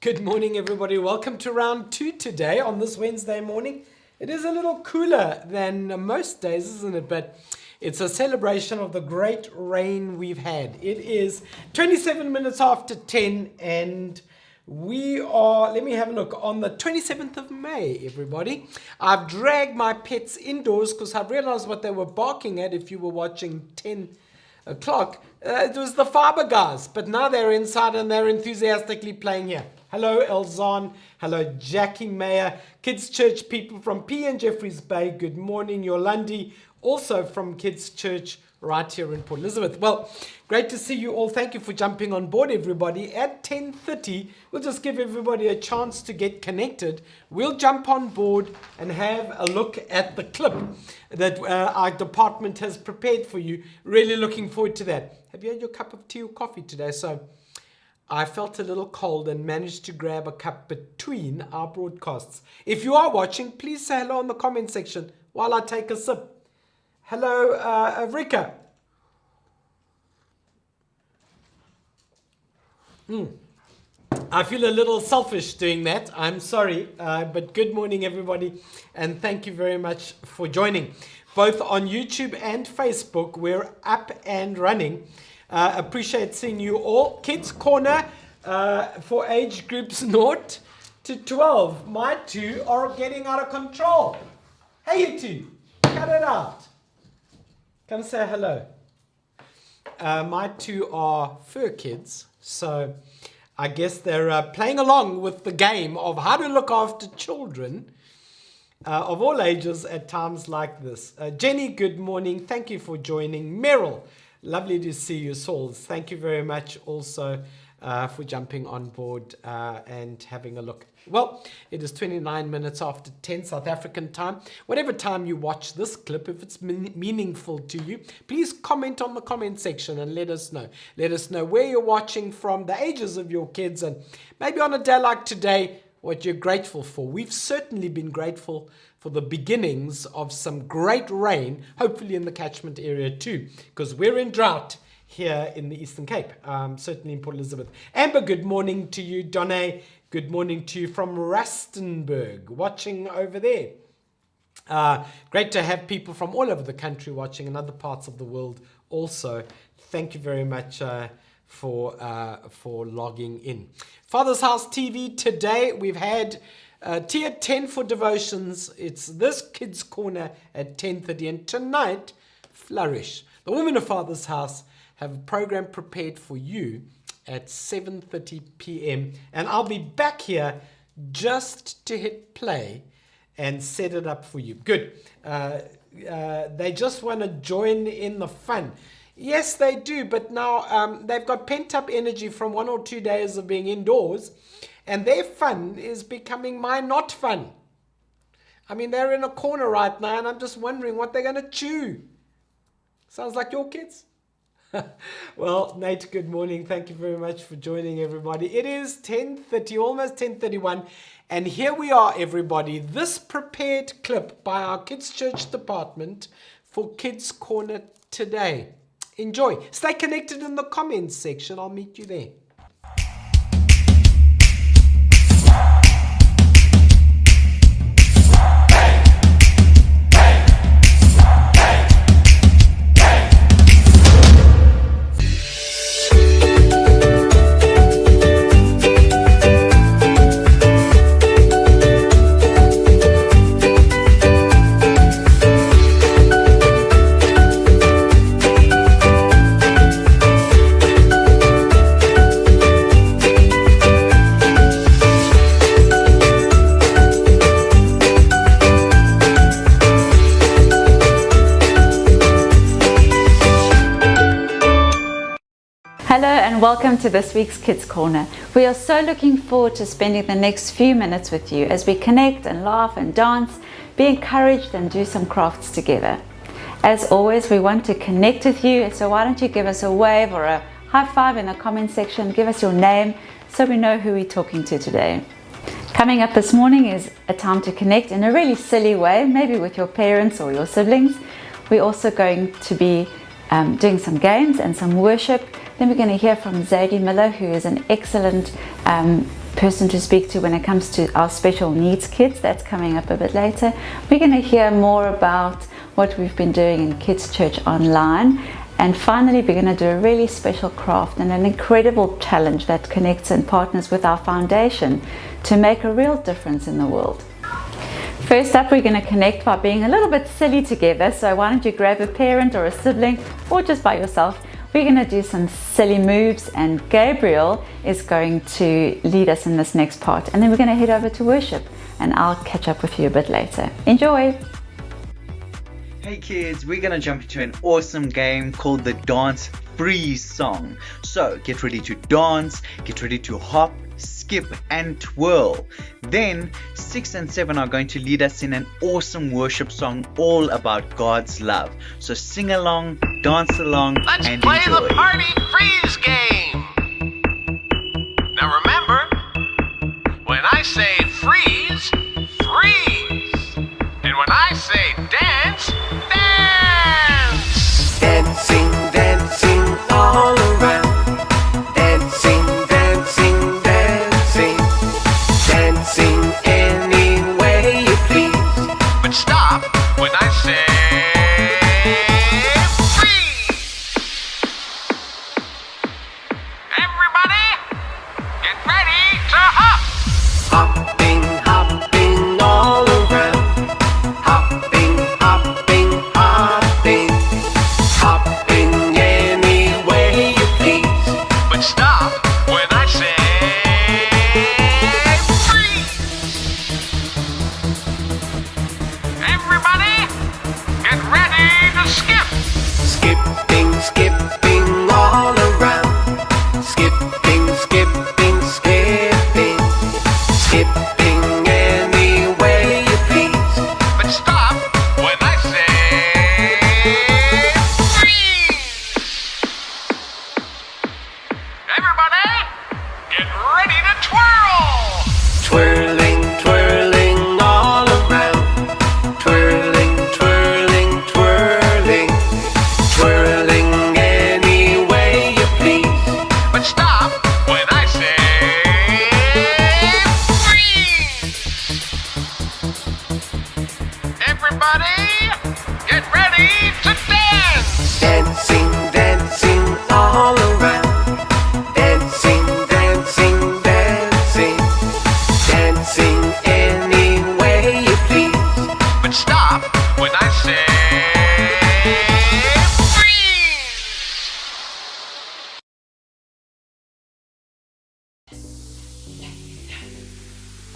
Good morning, everybody. Welcome to round 2 today on this Wednesday morning. It is a little cooler than most days, isn't it? But it's a celebration of the great rain we've had. It is 27 minutes after 10 and we are, let me have a look, on the 27th of May, everybody. I've dragged my pets indoors because I've realized what they were barking at if you were watching 10 o'clock. It was the fiber guys, but now they're inside and they're enthusiastically playing here. Hello, Elzon. Hello, Jackie Mayer. Kids Church people from P and Jeffreys Bay. Good morning, Yolandi. Also from Kids Church right here in Port Elizabeth. Well, great to see you all. Thank you for jumping on board, everybody. At 10:30, we'll just give everybody a chance to get connected. We'll jump on board and have a look at the clip that our department has prepared for you. Really looking forward to that. Have you had your cup of tea or coffee today? So I felt a little cold and managed to grab a cup between our broadcasts. If you are watching, please say hello in the comment section while I take a sip. Hello, Avrika. I feel a little selfish doing that. I'm sorry, but good morning, everybody, and thank you very much for joining. Both on YouTube and Facebook, we're up and running. Appreciate seeing you all. Kids Corner for age groups 0 to 12. My two are getting out of control. Hey, you two, cut it out. Come say hello. My two are fur kids, so I guess they're playing along with the game of how to look after children of all ages at times like this. Jenny, good morning. Thank you for joining. Meryl, lovely to see you. Saul, thank you very much also for jumping on board and having a look. Well, it is 29 minutes after 10 South African time. Whatever time you watch this clip, if it's meaningful to you, please comment on the comment section and let us know. Let us know where you're watching from, the ages of your kids, and maybe on a day like today, what you're grateful for. We've certainly been grateful for the beginnings of some great rain, hopefully in the catchment area too, because we're in drought here in the Eastern Cape, certainly in Port Elizabeth. Amber, good morning to you. Donne, good morning to you from Rustenburg, watching over there. Great to have people from all over the country watching in other parts of the world also. Thank you very much for logging in. Father's House TV today, we've had tea at 10 for devotions. It's this Kids Corner at 10:30, and tonight, Flourish. The women of Father's House have a program prepared for you at 7:30 p.m. and I'll be back here just to hit play and set it up for you. Good. They just want to join in the fun. Yes, they do, but now they've got pent-up energy from 1 or 2 days of being indoors, and their fun is becoming my not fun. I mean, they're in a corner right now, and I'm just wondering what they're going to chew. Sounds like your kids? Well, Nate, good morning. Thank you very much for joining, everybody. It is 10:30, almost 10:31, and here we are, everybody. This prepared clip by our Kids Church department for Kids Corner today. Enjoy. Stay connected in the comments section. I'll meet you there. Hello and welcome to this week's Kids Corner. We are so looking forward to spending the next few minutes with you as we connect and laugh and dance, be encouraged and do some crafts together. As always, we want to connect with you, so why don't you give us a wave or a high five in the comment section, give us your name so we know who we're talking to today. Coming up this morning is a time to connect in a really silly way, maybe with your parents or your siblings. We're also going to be doing some games and some worship. Then we're going to hear from Zeidie Muller, who is an excellent person to speak to when it comes to our special needs kids. That's coming up a bit later. We're going to hear more about what we've been doing in Kids Church Online. And finally, we're going to do a really special craft and an incredible challenge that connects and partners with our foundation to make a real difference in the world. First up, we're going to connect by being a little bit silly together. So why don't you grab a parent or a sibling or just by yourself. We're going to do some silly moves, and Gabriel is going to lead us in this next part. And then we're going to head over to worship, and I'll catch up with you a bit later. Enjoy! Hey kids, we're gonna jump into an awesome game called the Dance Freeze song. So get ready to dance, get ready to hop, skip and twirl. Then 6 and 7 are going to lead us in an awesome worship song all about God's love. So sing along, dance along, Let's and play enjoy. the party freeze game. Now remember, when I say freeze, freeze. And when I say dance, dance. Dancing, dancing all around. Dancing, dancing, dancing. Dancing any way you please. But stop when I say freeze. Everybody, get ready to hop. Hopping, hopping all around. Hopping, hopping, hopping. Hopping any way you please. But stop when I say freeze. Everybody, get ready to skip. Skipping, skipping all around. Skipping, skipping, skipping. Skipping any way you please. But stop when I say freeze. Everybody, get ready to twirl. Twirling, twirling all around. Twirling, twirling, twirling. Twirling any way you please. But stop when I say freeze. Everybody, get ready to dance. Dancing, dancing all around. Dancing, dancing, dancing. Dancing any way you please. But stop when I say freeze.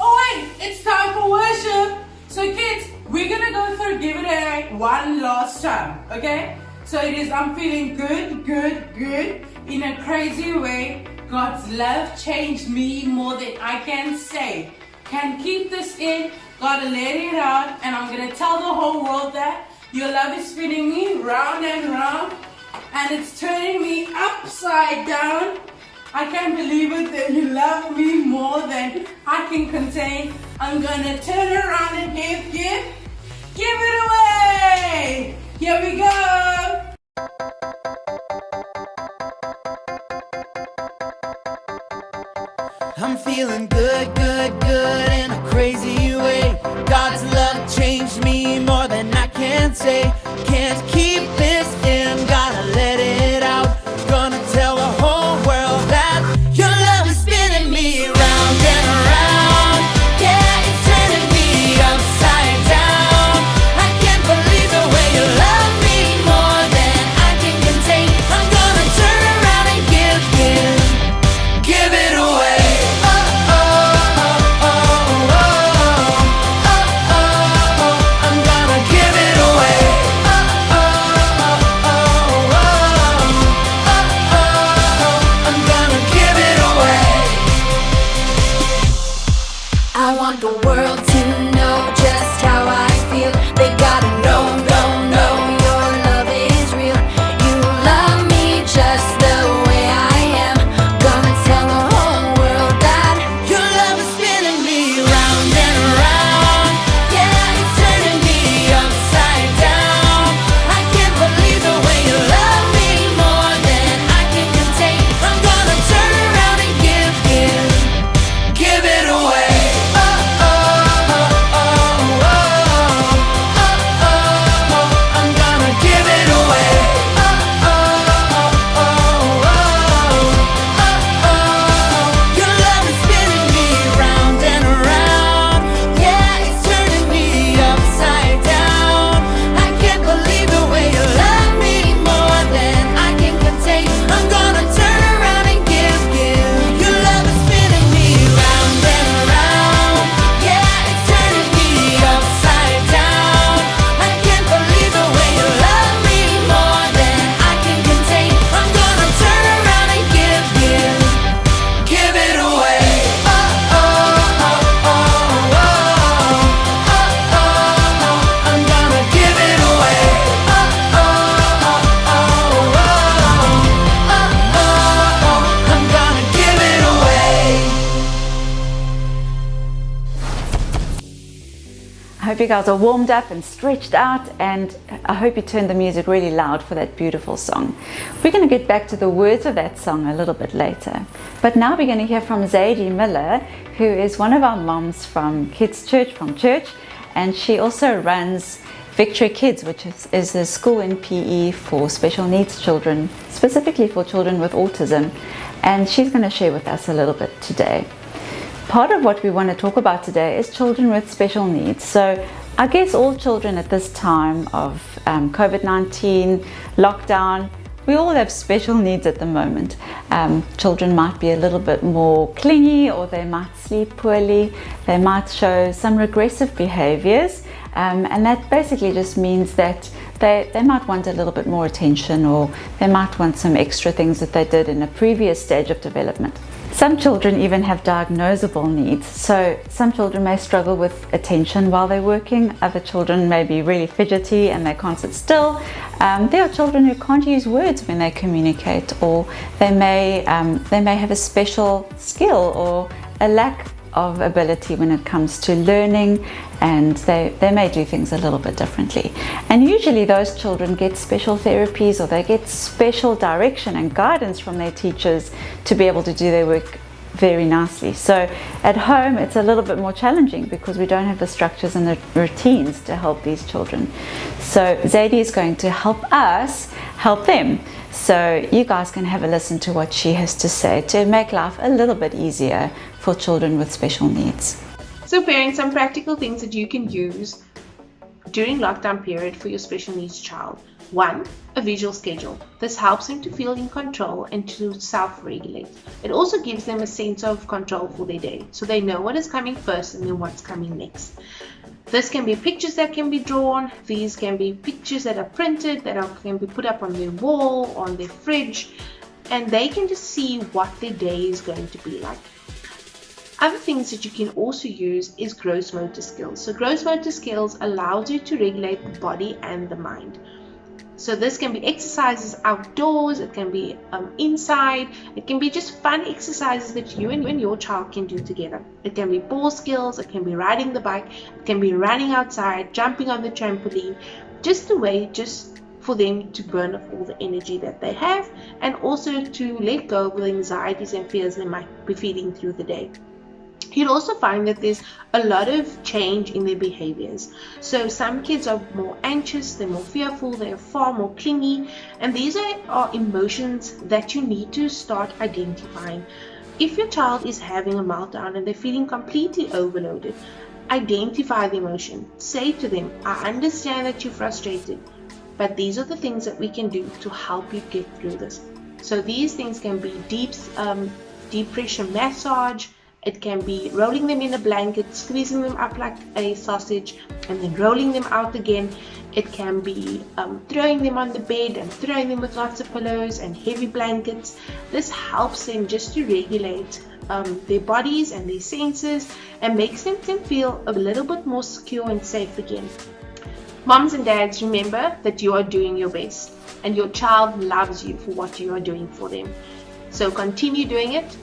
Oh wait, it's time for worship. So kids, we're gonna go through Give It Away one last time, okay? So it is I'm feeling good, good, good in a crazy way. God's love changed me more than I can say. Can keep this in, gotta let it out, and I'm gonna tell the whole world that your love is spinning me round and round, and it's turning me upside down. I can't believe it that you love me more than I can contain. I'm gonna turn around and give it away. Here we go. I'm feeling good, good, good in a crazy way. God's love changed me more than I can say. Can't keep this in, gotta let it out. Gonna tell the whole world that your love is spinning me round and around. Yeah, it's turning me upside down. I can't believe the way you love me more than I can contain. I'm gonna turn around and give it away. hope you guys are warmed up and stretched out, and I hope you turned the music really loud for that beautiful song. We're going to get back to the words of that song a little bit later. But now we're going to hear from Zeidie Muller, who is one of our moms from Kids Church, and she also runs Victory Kids, which is a school in PE for special needs children, specifically for children with autism, and she's going to share with us a little bit today. Part of what we want to talk about today is children with special needs. So I guess all children at this time of COVID-19, lockdown, we all have special needs at the moment. Children might be a little bit more clingy, or they might sleep poorly, they might show some regressive behaviors, and that basically just means that they might want a little bit more attention, or they might want some extra things that they did in a previous stage of development. Some children even have diagnosable needs. So some children may struggle with attention while they're working. Other children may be really fidgety and they can't sit still. There are children who can't use words when they communicate, or they may have a special skill or a lack of ability when it comes to learning, and they may do things a little bit differently. And usually those children get special therapies, or they get special direction and guidance from their teachers to be able to do their work very nicely. So at home it's a little bit more challenging because we don't have the structures and the routines to help these children. So Zeidie is going to help us help them. So you guys can have a listen to what she has to say to make life a little bit easier for children with special needs. So parents, some practical things that you can use during lockdown period for your special needs child. 1. A visual schedule. This helps them to feel in control and to self-regulate. It also gives them a sense of control for their day, so they know what is coming first and then what's coming next. This can be pictures that can be drawn. These can be pictures that are printed, can be put up on their wall, on their fridge, and they can just see what their day is going to be like. Other things that you can also use is gross motor skills. So gross motor skills allows you to regulate the body and the mind. So this can be exercises outdoors, it can be inside, it can be just fun exercises that you and your child can do together. It can be ball skills, it can be riding the bike, it can be running outside, jumping on the trampoline, just a way for them to burn off all the energy that they have, and also to let go of the anxieties and fears they might be feeling through the day. You'll also find that there's a lot of change in their behaviors. So some kids are more anxious, they're more fearful, they're far more clingy, and these are emotions that you need to start identifying. If your child is having a meltdown and they're feeling completely overloaded, identify the emotion. Say to them, I understand that you're frustrated, but these are the things that we can do to help you get through this. So these things can be deep pressure massage. It can be rolling them in a blanket, squeezing them up like a sausage, and then rolling them out again. It can be throwing them on the bed and throwing them with lots of pillows and heavy blankets. This helps them just to regulate their bodies and their senses, and makes them feel a little bit more secure and safe again. Moms and dads, remember that you are doing your best, and your child loves you for what you are doing for them. So continue doing it.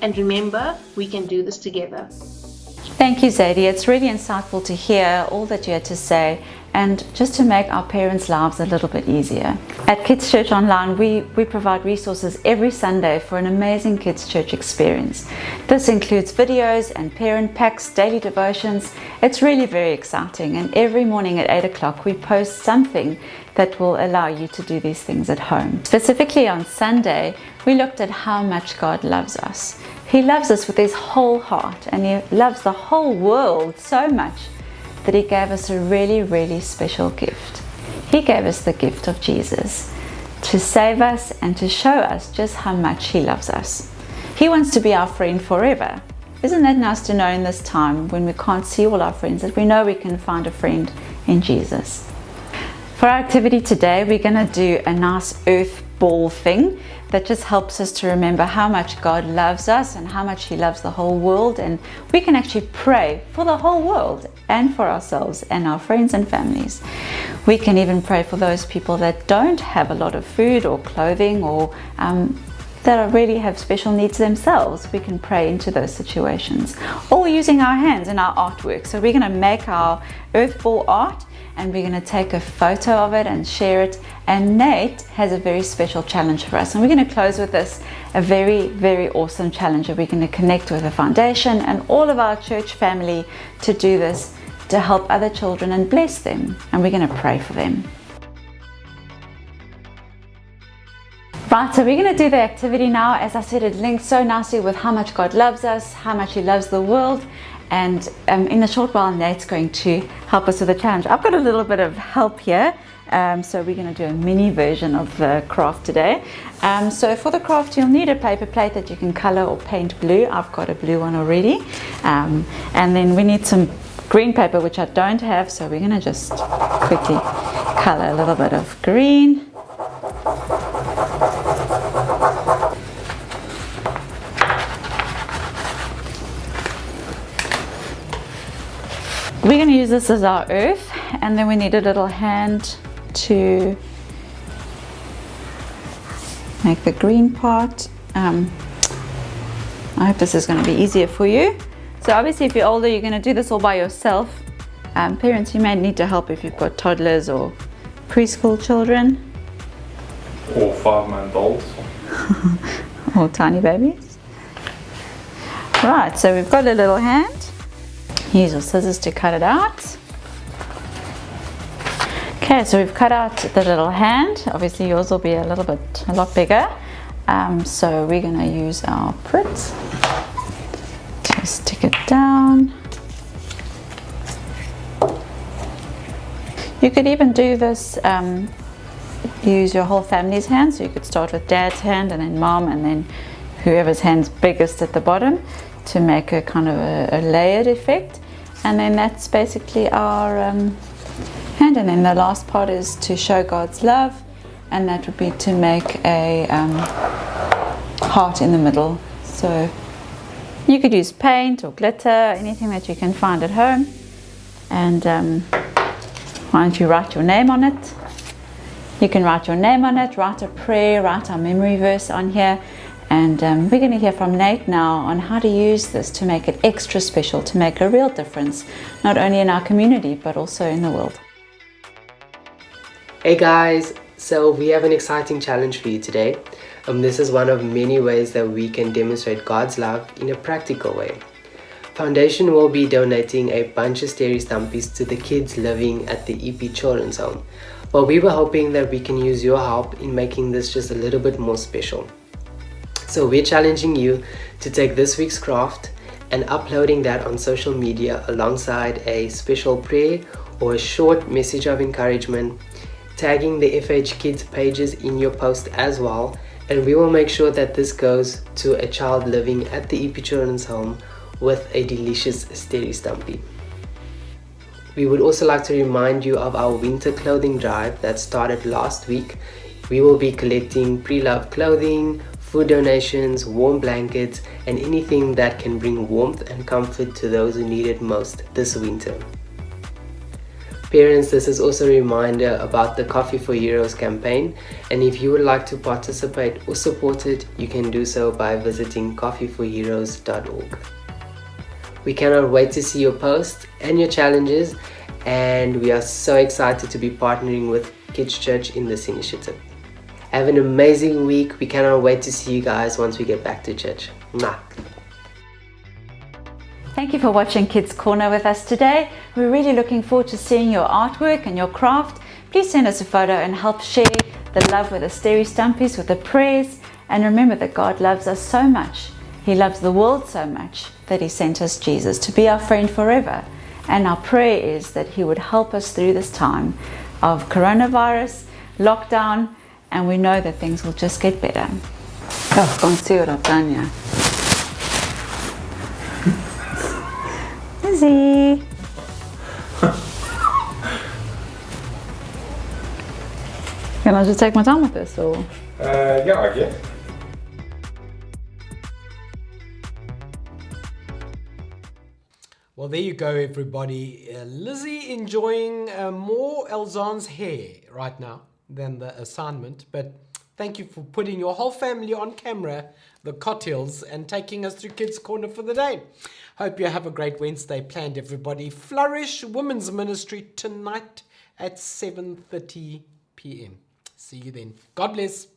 And remember, we can do this together. Thank you, Zeidie. It's really insightful to hear all that you had to say, and just to make our parents' lives a little bit easier. At Kids Church Online, we provide resources every Sunday for an amazing Kids Church experience. This includes videos and parent packs, daily devotions. It's really very exciting, and every morning at 8 o'clock we post something that will allow you to do these things at home. Specifically on Sunday, we looked at how much God loves us. He loves us with his whole heart, and he loves the whole world so much that he gave us a really, really special gift. He gave us the gift of Jesus to save us and to show us just how much he loves us. He wants to be our friend forever. Isn't that nice to know in this time when we can't see all our friends, that we know we can find a friend in Jesus? For our activity today, we're going to do a nice earth ball thing that just helps us to remember how much God loves us and how much he loves the whole world, and we can actually pray for the whole world and for ourselves and our friends and families. We can even pray for those people that don't have a lot of food or clothing or that really have special needs themselves. We can pray into those situations, or using our hands in our artwork. So we're going to make our earth ball art, and we're going to take a photo of it and share it. And Nate has a very special challenge for us, and we're going to close with this, a very, very awesome challenge that we're going to connect with the foundation and all of our church family to do this, to help other children and bless them, and we're going to pray for them. Right, so we're going to do the activity now. As I said, it links so nicely with how much God loves us, how much He loves the world. And in a short while, Nate's going to help us with the challenge. I've got a little bit of help here. So we're going to do a mini version of the craft today. So for the craft, you'll need a paper plate that you can color or paint blue. I've got a blue one already. And then we need some green paper, which I don't have. So we're going to just quickly color a little bit of green. We're going to use this as our earth, and then we need a little hand to make the green part. I hope this is going to be easier for you. So obviously if you're older, you're going to do this all by yourself. Parents, you may need to help if you've got toddlers or preschool children. Or 5-month-olds. Or tiny babies. Right, so we've got a little hand. Use your scissors to cut it out. Okay, so we've cut out the little hand. Obviously yours will be a lot bigger. So we're going to use our Pritt to stick it down. You could even do this, use your whole family's hand. So you could start with Dad's hand and then Mom and then whoever's hand's biggest at the bottom to make a kind of a layered effect. And then that's basically our hand. And then the last part is to show God's love, and that would be to make a heart in the middle. So you could use paint or glitter, anything that you can find at home. And why don't you write your name on it? You can write your name on it, write a prayer, write our memory verse on here. And we're going to hear from Nate now on how to use this to make it extra special, to make a real difference, not only in our community, but also in the world. Hey guys, so we have an exciting challenge for you today. This is one of many ways that we can demonstrate God's love in a practical way. Foundation will be donating a bunch of Sterry Stumpies to the kids living at the EP Children's Home. But we were hoping that we can use your help in making this just a little bit more special. So we're challenging you to take this week's craft and uploading that on social media alongside a special prayer or a short message of encouragement, tagging the FH Kids pages in your post as well, and we will make sure that this goes to a child living at the EP Children's Home with a delicious Sterry Stumpy. We would also like to remind you of our winter clothing drive that started last week. We will be collecting pre-loved clothing, food donations, warm blankets, and anything that can bring warmth and comfort to those who need it most this winter. Parents, this is also a reminder about the Coffee for Heroes campaign, and if you would like to participate or support it, you can do so by visiting coffeeforheroes.org. We cannot wait to see your posts and your challenges, and we are so excited to be partnering with Kids Church in this initiative. Have an amazing week. We cannot wait to see you guys once we get back to church. Mwah. Thank you for watching Kids Corner with us today. We're really looking forward to seeing your artwork and your craft. Please send us a photo and help share the love with the Sterry Stumpies, with the prayers. And remember that God loves us so much. He loves the world so much that He sent us Jesus to be our friend forever. And our prayer is that He would help us through this time of coronavirus, lockdown, and we know that things will just get better. Oh, go and see what I've done here. Izzy. Can I just take my time with this, or? Yeah, I guess. Well, there you go, everybody. Lizzie enjoying more Elzan's hair right now than the assignment, but Thank you for putting your whole family on camera, the Cotills, and taking us through Kids Corner for the day. Hope you have a great Wednesday planned, everybody. Flourish Women's Ministry tonight at 7:30 p.m. See you then. God bless.